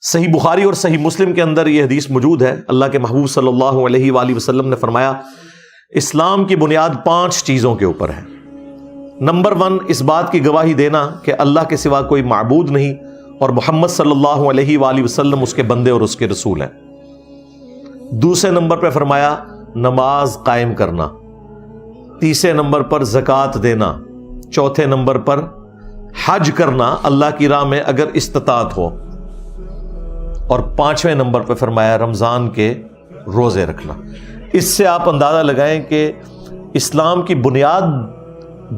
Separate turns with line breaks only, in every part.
صحیح بخاری اور صحیح مسلم کے اندر یہ حدیث موجود ہے. اللہ کے محبوب صلی اللہ علیہ وآلہ وسلم نے فرمایا اسلام کی بنیاد 5 چیزوں کے اوپر ہے. نمبر 1 اس بات کی گواہی دینا کہ اللہ کے سوا کوئی معبود نہیں اور محمد صلی اللہ علیہ وآلہ وسلم اس کے بندے اور اس کے رسول ہیں. دوسرے نمبر پہ فرمایا نماز قائم کرنا. تیسرے نمبر پر زکوٰۃ دینا. چوتھے نمبر پر حج کرنا اللہ کی راہ میں اگر استطاعت ہو. اور 5ویں نمبر پہ فرمایا رمضان کے روزے رکھنا. اس سے آپ اندازہ لگائیں کہ اسلام کی بنیاد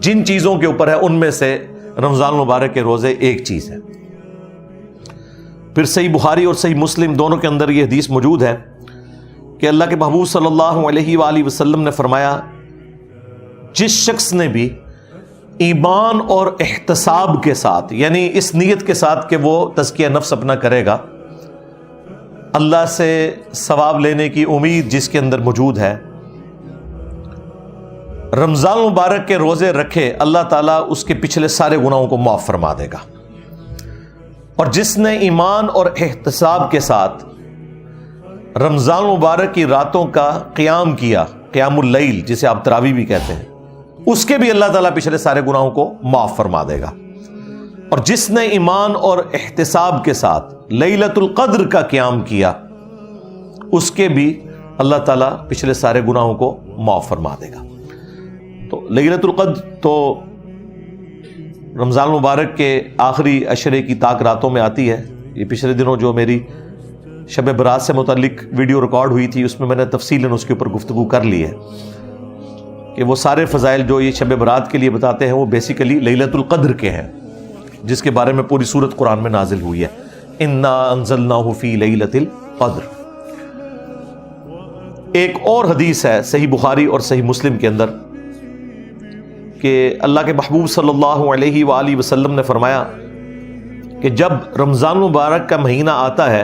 جن چیزوں کے اوپر ہے ان میں سے رمضان مبارک کے روزے ایک چیز ہے. پھر صحیح بخاری اور صحیح مسلم دونوں کے اندر یہ حدیث موجود ہے کہ اللہ کے محبوب صلی اللہ علیہ وآلہ وسلم نے فرمایا جس شخص نے بھی ایمان اور احتساب کے ساتھ یعنی اس نیت کے ساتھ کہ وہ تزکیہ نفس اپنا کرے گا، اللہ سے ثواب لینے کی امید جس کے اندر موجود ہے، رمضان مبارک کے روزے رکھے، اللہ تعالیٰ اس کے پچھلے سارے گناہوں کو معاف فرما دے گا. اور جس نے ایمان اور احتساب کے ساتھ رمضان مبارک کی راتوں کا قیام کیا، قیام اللیل جسے آپ تراویح بھی کہتے ہیں، اس کے بھی اللہ تعالیٰ پچھلے سارے گناہوں کو معاف فرما دے گا. اور جس نے ایمان اور احتساب کے ساتھ لیلۃ القدر کا قیام کیا، اس کے بھی اللہ تعالیٰ پچھلے سارے گناہوں کو معاف فرما دے گا. تو لیلۃ القدر تو رمضان مبارک کے آخری عشرے کی طاق راتوں میں آتی ہے. یہ پچھلے دنوں جو میری شب برات سے متعلق ویڈیو ریکارڈ ہوئی تھی اس میں میں نے تفصیلاً اس کے اوپر گفتگو کر لی ہے کہ وہ سارے فضائل جو یہ شب برات کے لیے بتاتے ہیں وہ بیسیکلی لیلۃ القدر کے ہیں، جس کے بارے میں پوری سورت قرآن میں نازل ہوئی ہے. انا انزلناہ فی لیلۃ القدر. ایک اور حدیث ہے صحیح بخاری اور صحیح مسلم کے اندر کہ اللہ کے محبوب صلی اللہ علیہ وآلہ وسلم نے فرمایا کہ جب رمضان مبارک کا مہینہ آتا ہے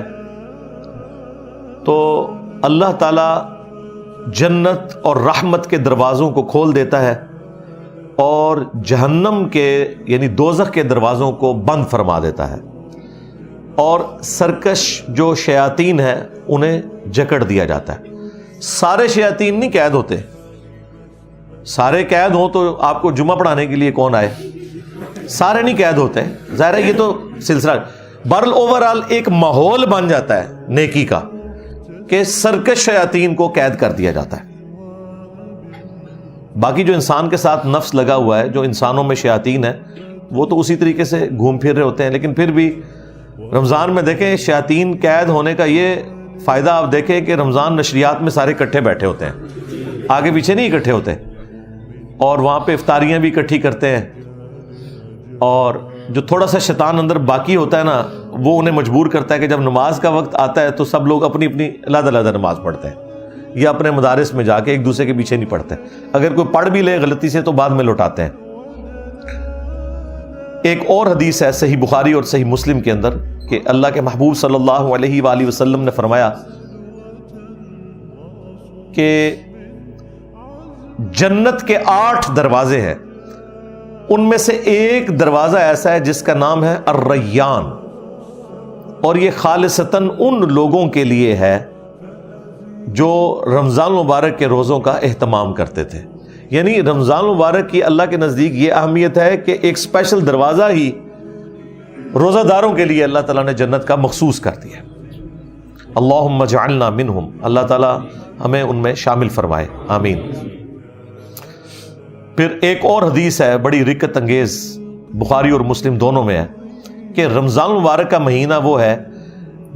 تو اللہ تعالیٰ جنت اور رحمت کے دروازوں کو کھول دیتا ہے اور جہنم کے یعنی دوزخ کے دروازوں کو بند فرما دیتا ہے، اور سرکش جو شیاطین ہیں انہیں جکڑ دیا جاتا ہے. سارے شیاطین نہیں قید ہوتے، سارے قید ہوں تو آپ کو جمعہ پڑھانے کے لیے کون آئے؟ سارے نہیں قید ہوتے، ظاہر ہے یہ تو سلسلہ بہرحال اوورآل ایک ماحول بن جاتا ہے نیکی کا کہ سرکش شیاطین کو قید کر دیا جاتا ہے. باقی جو انسان کے ساتھ نفس لگا ہوا ہے، جو انسانوں میں شیاطین ہے، وہ تو اسی طریقے سے گھوم پھر رہے ہوتے ہیں. لیکن پھر بھی رمضان میں دیکھیں شیاطین قید ہونے کا یہ فائدہ آپ دیکھیں کہ رمضان نشریات میں سارے اکٹھے بیٹھے ہوتے ہیں، آگے پیچھے نہیں اکٹھے ہوتے، اور وہاں پہ افطاریاں بھی اکٹھی کرتے ہیں. اور جو تھوڑا سا شیطان اندر باقی ہوتا ہے نا، وہ انہیں مجبور کرتا ہے کہ جب نماز کا وقت آتا ہے تو سب لوگ اپنی اپنی علیحدہ علیحدہ نماز پڑھتے ہیں یا اپنے مدارس میں جا کے ایک دوسرے کے پیچھے نہیں پڑھتے. اگر کوئی پڑھ بھی لے غلطی سے تو بعد میں لوٹاتے ہیں. ایک اور حدیث ہے صحیح بخاری اور صحیح مسلم کے اندر کہ اللہ کے محبوب صلی اللہ علیہ وآلہ وسلم نے فرمایا کہ جنت کے 8 دروازے ہیں، ان میں سے ایک دروازہ ایسا ہے جس کا نام ہے الریان، اور یہ خالصتاً ان لوگوں کے لیے ہے جو رمضان مبارک کے روزوں کا اہتمام کرتے تھے. یعنی رمضان مبارک کی اللہ کے نزدیک یہ اہمیت ہے کہ ایک اسپیشل دروازہ ہی روزہ داروں کے لیے اللہ تعالیٰ نے جنت کا مخصوص کر دیا. اللہم اجعلنا منہم، اللہ تعالیٰ ہمیں ان میں شامل فرمائے، آمین. پھر ایک اور حدیث ہے بڑی رکت انگیز، بخاری اور مسلم دونوں میں ہے کہ رمضان مبارک کا مہینہ وہ ہے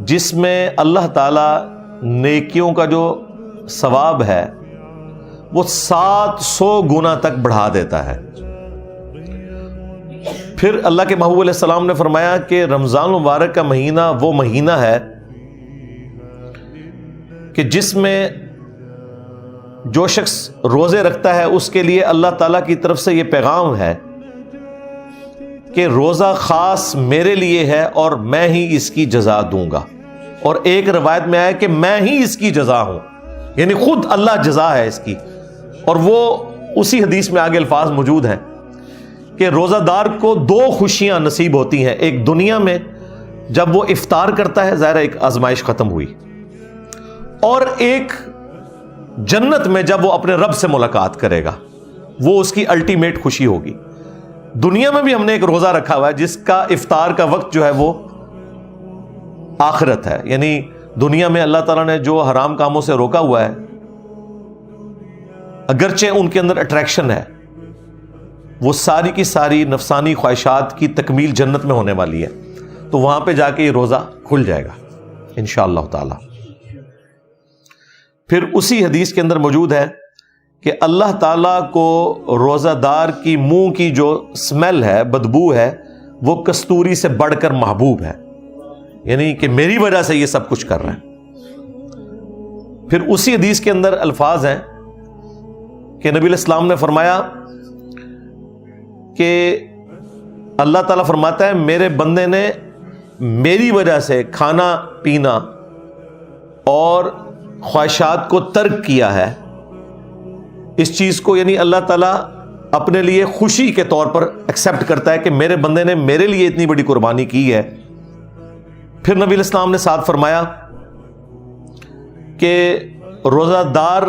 جس میں اللہ تعالیٰ نیکیوں کا جو ثواب ہے وہ 700 گنا تک بڑھا دیتا ہے. پھر اللہ کے محبوب علیہ السلام نے فرمایا کہ رمضان مبارک کا مہینہ وہ مہینہ ہے کہ جس میں جو شخص روزے رکھتا ہے اس کے لیے اللہ تعالیٰ کی طرف سے یہ پیغام ہے کہ روزہ خاص میرے لیے ہے اور میں ہی اس کی جزا دوں گا. اور ایک روایت میں آیا کہ میں ہی اس کی جزا ہوں، یعنی خود اللہ جزا ہے اس کی. اور وہ اسی حدیث میں آگے الفاظ موجود ہیں کہ روزہ دار کو 2 خوشیاں نصیب ہوتی ہیں، ایک دنیا میں جب وہ افطار کرتا ہے ظاہر ایک آزمائش ختم ہوئی، اور ایک جنت میں جب وہ اپنے رب سے ملاقات کرے گا وہ اس کی الٹیمیٹ خوشی ہوگی۔ دنیا میں بھی ہم نے ایک روزہ رکھا ہوا ہے جس کا افطار کا وقت جو ہے وہ آخرت ہے، یعنی دنیا میں اللہ تعالیٰ نے جو حرام کاموں سے روکا ہوا ہے، اگرچہ ان کے اندر اٹریکشن ہے، وہ ساری کی ساری نفسانی خواہشات کی تکمیل جنت میں ہونے والی ہے، تو وہاں پہ جا کے یہ روزہ کھل جائے گا انشاءاللہ تعالی۔ پھر اسی حدیث کے اندر موجود ہے کہ اللہ تعالیٰ کو روزہ دار کی منہ کی جو سمیل ہے، بدبو ہے، وہ کستوری سے بڑھ کر محبوب ہے، یعنی کہ میری وجہ سے یہ سب کچھ کر رہے ہیں۔ پھر اسی حدیث کے اندر الفاظ ہیں کہ نبی علیہ السلام نے فرمایا کہ اللہ تعالیٰ فرماتا ہے میرے بندے نے میری وجہ سے کھانا پینا اور خواہشات کو ترک کیا ہے، اس چیز کو یعنی اللہ تعالیٰ اپنے لیے خوشی کے طور پر ایکسپٹ کرتا ہے کہ میرے بندے نے میرے لیے اتنی بڑی قربانی کی ہے۔ پھر نبی علیہ السلام نے ساتھ فرمایا کہ روزہ دار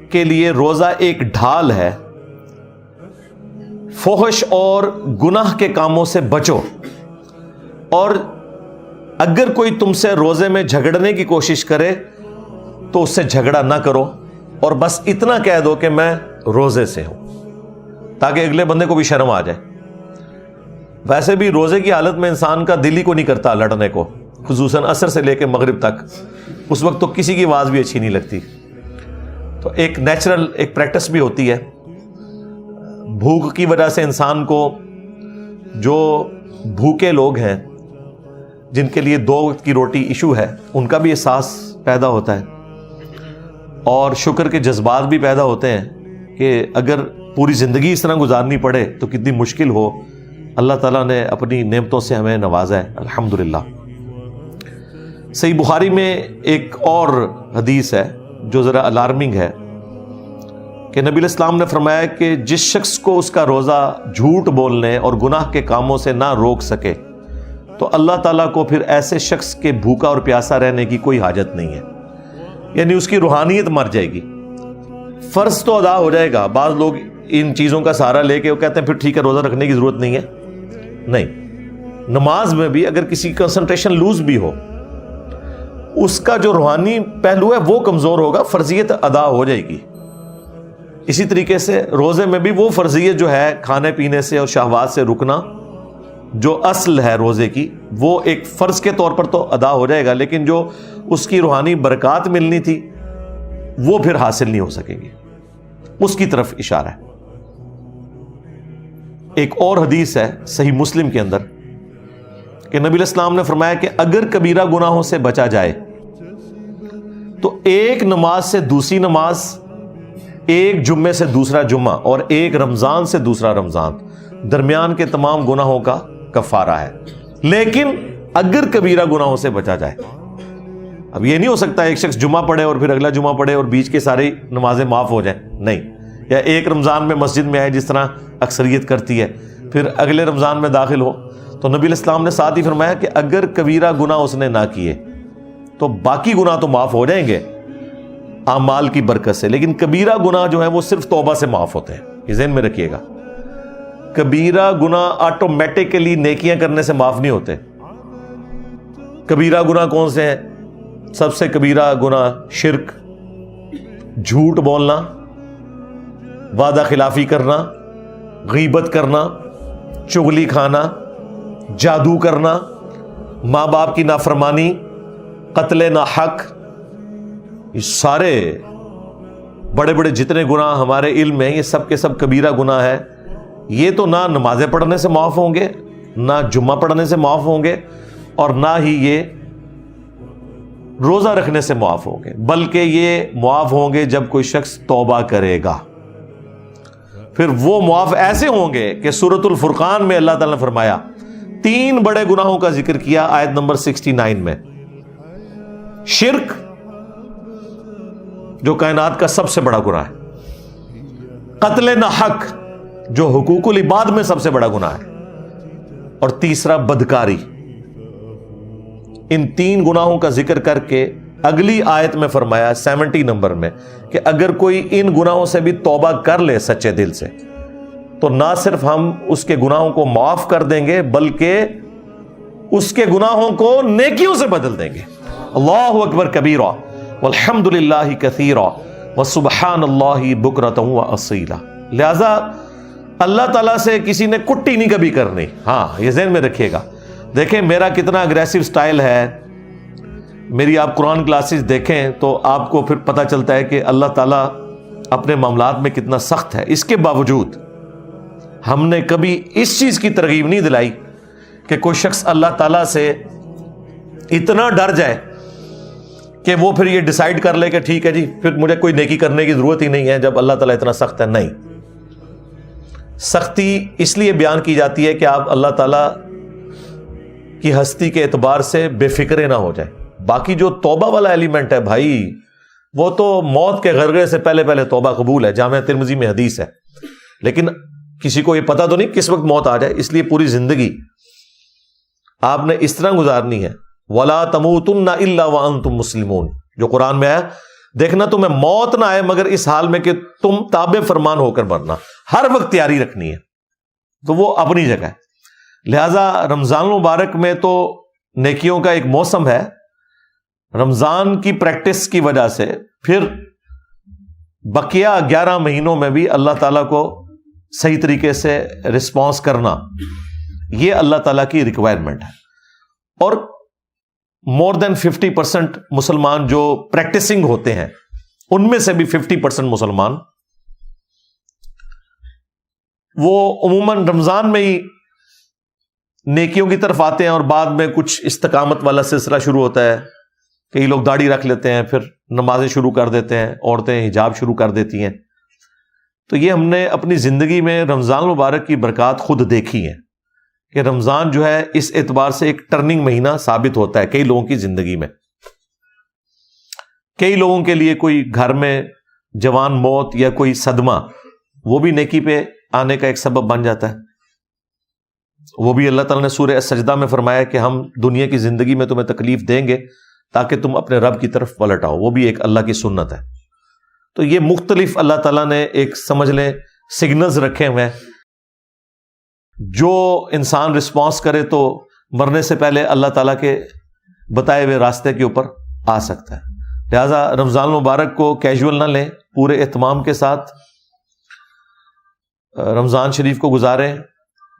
کے لیے روزہ ایک ڈھال ہے، فحش اور گناہ کے کاموں سے بچو، اور اگر کوئی تم سے روزے میں جھگڑنے کی کوشش کرے تو اس سے جھگڑا نہ کرو، اور بس اتنا کہہ دو کہ میں روزے سے ہوں، تاکہ اگلے بندے کو بھی شرم آ جائے۔ ویسے بھی روزے کی حالت میں انسان کا دل ہی کو نہیں کرتا لڑنے کو، خصوصاً عصر سے لے کے مغرب تک، اس وقت تو کسی کی آواز بھی اچھی نہیں لگتی۔ تو ایک نیچرل ایک پریکٹس بھی ہوتی ہے، بھوک کی وجہ سے انسان کو، جو بھوکے لوگ ہیں جن کے لیے 2 وقت کی روٹی ایشو ہے، ان کا بھی احساس پیدا ہوتا ہے، اور شکر کے جذبات بھی پیدا ہوتے ہیں کہ اگر پوری زندگی اس طرح گزارنی پڑے تو کتنی مشکل ہو، اللہ تعالیٰ نے اپنی نعمتوں سے ہمیں نوازا ہے الحمدللہ۔ صحیح بخاری میں ایک اور حدیث ہے جو ذرا الارمنگ ہے کہ نبی علیہ السلام نے فرمایا کہ جس شخص کو اس کا روزہ جھوٹ بولنے اور گناہ کے کاموں سے نہ روک سکے تو اللہ تعالیٰ کو پھر ایسے شخص کے بھوکا اور پیاسا رہنے کی کوئی حاجت نہیں ہے، یعنی اس کی روحانیت مر جائے گی۔ فرض تو ادا ہو جائے گا، بعض لوگ ان چیزوں کا سہارا لے کے وہ کہتے ہیں پھر ٹھیک ہے روزہ رکھنے کی ضرورت نہیں ہے، نہیں، نماز میں بھی اگر کسی کنسنٹریشن لوز بھی ہو، اس کا جو روحانی پہلو ہے وہ کمزور ہوگا، فرضیت ادا ہو جائے گی۔ اسی طریقے سے روزے میں بھی وہ فرضیت جو ہے کھانے پینے سے اور شہوات سے رکنا، جو اصل ہے روزے کی، وہ ایک فرض کے طور پر تو ادا ہو جائے گا، لیکن جو اس کی روحانی برکات ملنی تھی وہ پھر حاصل نہیں ہو سکے گی، اس کی طرف اشارہ ہے۔ ایک اور حدیث ہے صحیح مسلم کے اندر کہ نبی علیہ السلام نے فرمایا کہ اگر کبیرہ گناہوں سے بچا جائے تو ایک نماز سے دوسری نماز، ایک جمعے سے دوسرا جمعہ، اور ایک رمضان سے دوسرا رمضان، درمیان کے تمام گناہوں کا کفارہ ہے۔ لیکن اگر کبیرہ گناہوں سے بچا جائے، اب یہ نہیں ہو سکتا ایک شخص جمعہ پڑھے اور پھر اگلا جمعہ پڑھے اور بیچ کے ساری نمازیں معاف ہو جائیں، نہیں، یا ایک رمضان میں مسجد میں آئے جس طرح اکثریت کرتی ہے، پھر اگلے رمضان میں داخل ہو، تو نبی علیہ السلام نے ساتھ ہی فرمایا کہ اگر کبیرہ گناہ اس نے نہ کیے تو باقی گناہ تو معاف ہو جائیں گے اعمال کی برکت سے، لیکن کبیرہ گناہ جو ہے وہ صرف توبہ سے معاف ہوتے ہیں، یہ ذہن میں رکھیے گا۔ کبیرہ گناہ آٹومیٹکلی نیکیاں کرنے سے معاف نہیں ہوتے۔ کبیرہ گناہ کون سے ہیں؟ سب سے کبیرہ گناہ شرک، جھوٹ بولنا، وعدہ خلافی کرنا، غیبت کرنا، چغلی کھانا، جادو کرنا، ماں باپ کی نافرمانی، قتل ناحق، یہ سارے بڑے بڑے جتنے گناہ ہمارے علم میں یہ سب کے سب کبیرہ گناہ ہے۔ یہ تو نہ نمازیں پڑھنے سے معاف ہوں گے، نہ جمعہ پڑھنے سے معاف ہوں گے، اور نہ ہی یہ روزہ رکھنے سے معاف ہوں گے، بلکہ یہ معاف ہوں گے جب کوئی شخص توبہ کرے گا۔ پھر وہ معاف ایسے ہوں گے کہ سورۃ الفرقان میں اللہ تعالیٰ نے فرمایا 3 بڑے گناہوں کا ذکر کیا آیت نمبر 69 میں۔ شرک جو کائنات کا سب سے بڑا گناہ ہے، قتل ناحق جو حقوق العباد میں سب سے بڑا گناہ ہے، اور تیسرا بدکاری، ان 3 گناہوں کا ذکر کر کے اگلی آیت میں فرمایا 70 نمبر میں کہ اگر کوئی ان گناہوں سے بھی توبہ کر لے سچے دل سے تو نہ صرف ہم اس کے گناہوں کو معاف کر دیں گے بلکہ اس کے گناہوں کو نیکیوں سے بدل دیں گے. اللہ اکبر کبیرہ والحمد للہ کثیرہ وسبحان اللہ بکرۃ واصیلا. لہذا اللہ تعالیٰ سے کسی نے کٹی نہیں کبھی کرنی. ہاں یہ ذہن میں رکھیے گا. دیکھیں میرا کتنا اگریسو سٹائل ہے, میری آپ قرآن کلاسز دیکھیں تو آپ کو پھر پتہ چلتا ہے کہ اللہ تعالیٰ اپنے معاملات میں کتنا سخت ہے. اس کے باوجود ہم نے کبھی اس چیز کی ترغیب نہیں دلائی کہ کوئی شخص اللہ تعالیٰ سے اتنا ڈر جائے کہ وہ پھر یہ ڈیسائیڈ کر لے کہ ٹھیک ہے جی پھر مجھے کوئی نیکی کرنے کی ضرورت ہی نہیں ہے جب اللہ تعالیٰ اتنا سخت ہے. نہیں, سختی اس لیے بیان کی جاتی ہے کہ آپ اللہ تعالیٰ کی ہستی کے اعتبار سے بے فکرے نہ ہو جائیں. باقی جو توبہ والا ایلیمنٹ ہے بھائی وہ تو موت کے غرغرے سے پہلے پہلے توبہ قبول ہے. جامعہ ترمذی میں حدیث ہے. لیکن کسی کو یہ پتا تو نہیں کس وقت موت آ جائے, اس لیے پوری زندگی آپ نے اس طرح گزارنی ہے. وَلَا تَمُوتُنَّ إِلَّا وَأَنْتُمْ مُسْلِمُونَ, جو قرآن میں آیا. دیکھنا تمہیں موت نہ آئے مگر اس حال میں کہ تم تابع فرمان ہو کر مرنا. ہر وقت تیاری رکھنی ہے, تو وہ اپنی جگہ ہے. لہذا رمضان المبارک میں تو نیکیوں کا ایک موسم ہے. رمضان کی پریکٹس کی وجہ سے پھر بقیہ 11 مہینوں میں بھی اللہ تعالیٰ کو صحیح طریقے سے رسپانس کرنا یہ اللہ تعالیٰ کی ریکوائرمنٹ ہے. اور مور دین 50% مسلمان جو پریکٹسنگ ہوتے ہیں ان میں سے بھی 50% مسلمان وہ عموماً رمضان میں ہی نیکیوں کی طرف آتے ہیں اور بعد میں کچھ استقامت والا سلسلہ شروع ہوتا ہے. کئی لوگ داڑھی رکھ لیتے ہیں, پھر نمازیں شروع کر دیتے ہیں, عورتیں حجاب شروع کر دیتی ہیں. تو یہ ہم نے اپنی زندگی میں رمضان مبارک کی برکات خود دیکھی ہیں کہ رمضان جو ہے اس اعتبار سے ایک ٹرننگ مہینہ ثابت ہوتا ہے کئی لوگوں کی زندگی میں. کئی لوگوں کے لیے کوئی گھر میں جوان موت یا کوئی صدمہ وہ بھی نیکی پہ آنے کا ایک سبب بن جاتا ہے. وہ بھی اللہ تعالیٰ نے سورہ السجدہ میں فرمایا کہ ہم دنیا کی زندگی میں تمہیں تکلیف دیں گے تاکہ تم اپنے رب کی طرف پلٹ آؤ. وہ بھی ایک اللہ کی سنت ہے. تو یہ مختلف اللہ تعالیٰ نے ایک سمجھ لیں سگنلز رکھے ہوئے ہیں. جو انسان رسپانس کرے تو مرنے سے پہلے اللہ تعالیٰ کے بتائے ہوئے راستے کے اوپر آ سکتا ہے. لہذا رمضان المبارک کو کیجول نہ لیں, پورے اہتمام کے ساتھ رمضان شریف کو گزاریں.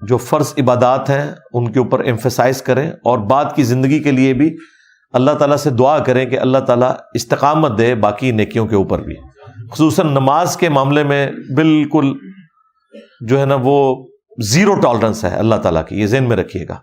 جو فرض عبادات ہیں ان کے اوپر ایمفیسائز کریں اور بعد کی زندگی کے لیے بھی اللہ تعالیٰ سے دعا کریں کہ اللہ تعالیٰ استقامت دے باقی نیکیوں کے اوپر بھی. خصوصاً نماز کے معاملے میں بالکل جو ہے نا وہ 0 ٹالرنس ہے اللہ تعالیٰ کی, یہ ذہن میں رکھیے گا.